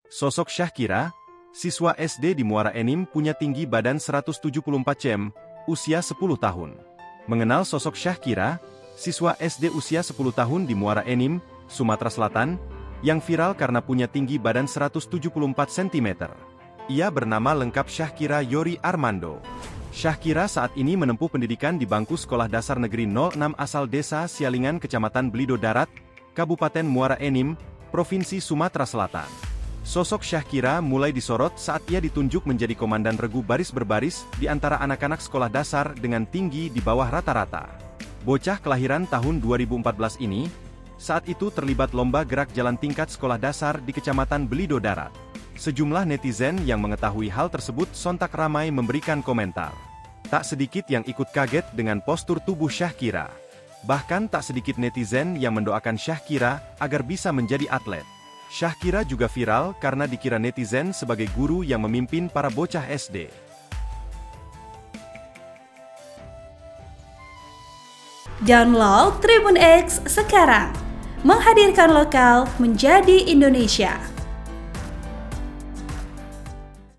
Sosok Syahkira, siswa SD di Muara Enim punya tinggi badan 174 cm, usia 10 tahun. Mengenal sosok Syahkira, siswa SD usia 10 tahun di Muara Enim, Sumatera Selatan, yang viral karena punya tinggi badan 174 cm. Ia bernama lengkap Syahkira Yori Armando. Syahkira saat ini menempuh pendidikan di bangku Sekolah Dasar Negeri 06 asal Desa Sialingan Kecamatan Belido Darat, Kabupaten Muara Enim, Provinsi Sumatera Selatan. Sosok Syahkira mulai disorot saat ia ditunjuk menjadi komandan regu baris berbaris di antara anak-anak sekolah dasar dengan tinggi di bawah rata-rata. Bocah kelahiran tahun 2014 ini, saat itu terlibat lomba gerak jalan tingkat sekolah dasar di Kecamatan Belido Darat. Sejumlah netizen yang mengetahui hal tersebut sontak ramai memberikan komentar. Tak sedikit yang ikut kaget dengan postur tubuh Syahkira. Bahkan tak sedikit netizen yang mendoakan Syahkira agar bisa menjadi atlet. Syahkira juga viral karena dikira netizen sebagai guru yang memimpin para bocah SD. Download Tribun X sekarang, menghadirkan lokal menjadi Indonesia.